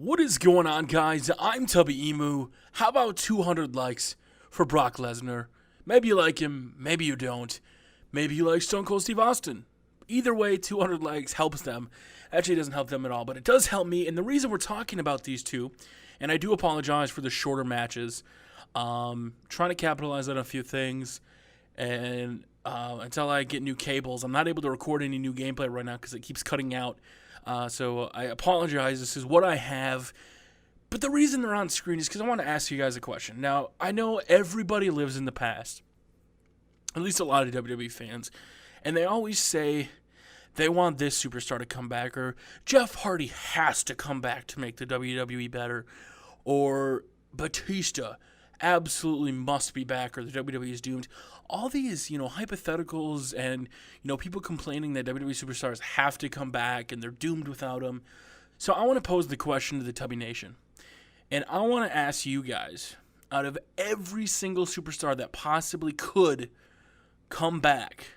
What is going on, guys? I'm Tubby Emu. How about 200 likes for Brock Lesnar? Maybe you like him, maybe you don't. Maybe you like Stone Cold Steve Austin. Either way, 200 likes helps them. Actually, it doesn't help them at all, but it does help me. And the reason we're talking about these two, and I do apologize for the shorter matches, trying to capitalize on a few things, and until I get new cables, I'm not able to record any new gameplay right now because it keeps cutting out. So I apologize. This is what I have. But the reason they're on screen is because I want to ask you guys a question. Now, I know everybody lives in the past, at least a lot of WWE fans, and they always say they want this superstar to come back, or Jeff Hardy has to come back to make the WWE better, or Batista absolutely must be back, or the WWE is doomed. All these, hypotheticals and, people complaining that WWE superstars have to come back and they're doomed without them. So I want to pose the question to the Tubby Nation. And I want to ask you guys, out of every single superstar that possibly could come back,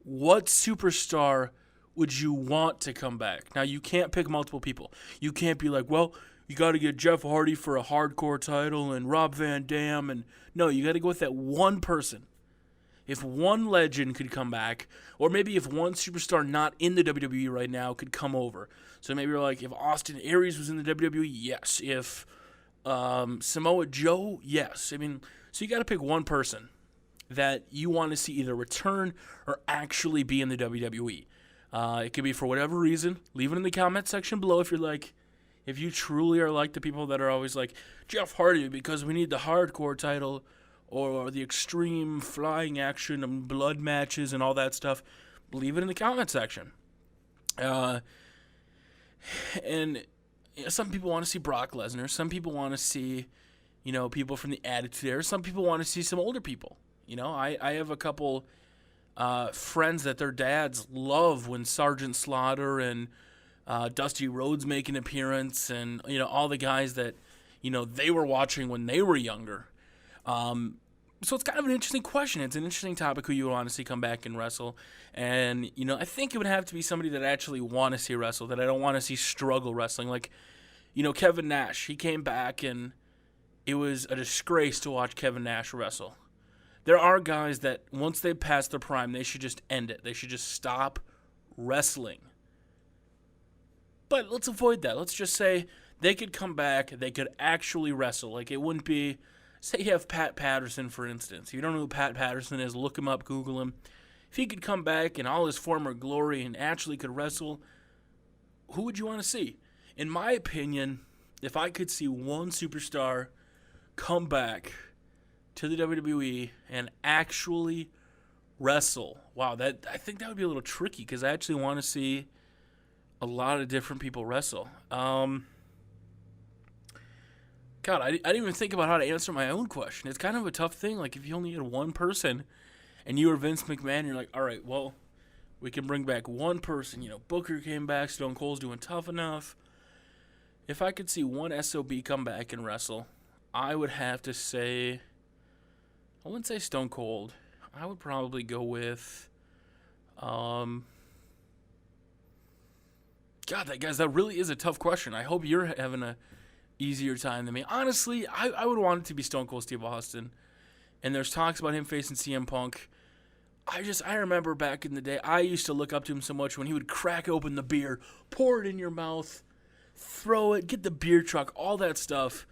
what superstar would you want to come back? Now, you can't pick multiple people. You can't be like, well, you got to get Jeff Hardy for a hardcore title and Rob Van Dam. And no, you got to go with that one person. If one legend could come back, or maybe if one superstar not in the WWE right now could come over. So maybe you're like, if Austin Aries was in the WWE, yes. If Samoa Joe, yes. So you got to pick one person that you want to see either return or actually be in the WWE. It could be for whatever reason. Leave it in the comment section below if you're like, if you truly are like the people that are always like, Jeff Hardy because we need the hardcore title, or the extreme flying action and blood matches and all that stuff, leave it in the comment section. And some people want to see Brock Lesnar. Some people want to see, people from the Attitude Era. Some people want to see some older people. I have a couple friends that their dads love when Sergeant Slaughter and Dusty Rhodes make an appearance, and all the guys that they were watching when they were younger. So it's kind of an interesting question. It's an interesting topic who you want to see come back and wrestle. And I think it would have to be somebody that I actually want to see wrestle, that I don't want to see struggle wrestling. Like Kevin Nash, he came back and it was a disgrace to watch Kevin Nash wrestle. There are guys that once they pass their prime, they should just end it. They should just stop wrestling. But let's avoid that. Let's just say they could come back, they could actually wrestle. Like, it wouldn't be, say you have Pat Patterson, for instance. If you don't know who Pat Patterson is, look him up, Google him. If he could come back in all his former glory and actually could wrestle, who would you want to see? In my opinion, if I could see one superstar come back to the WWE and actually wrestle, wow, I think that would be a little tricky because I actually want to see a lot of different people wrestle. God, I didn't even think about how to answer my own question. It's kind of a tough thing. Like, if you only had one person and you were Vince McMahon, you're like, all right, well, we can bring back one person. Booker came back. Stone Cold's doing tough enough. If I could see one SOB come back and wrestle, I would have to say, I wouldn't say Stone Cold. I would probably go with, God, that really is a tough question. I hope you're having a easier time than me. Honestly, I would want it to be Stone Cold Steve Austin. And there's talks about him facing CM Punk. I remember back in the day, I used to look up to him so much when he would crack open the beer, pour it in your mouth, throw it, get the beer truck, all that stuff.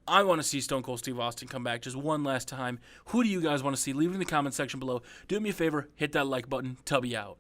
I want to see Stone Cold Steve Austin come back just one last time. Who do you guys want to see? Leave it in the comment section below. Do me a favor, hit that like button. Tubby out.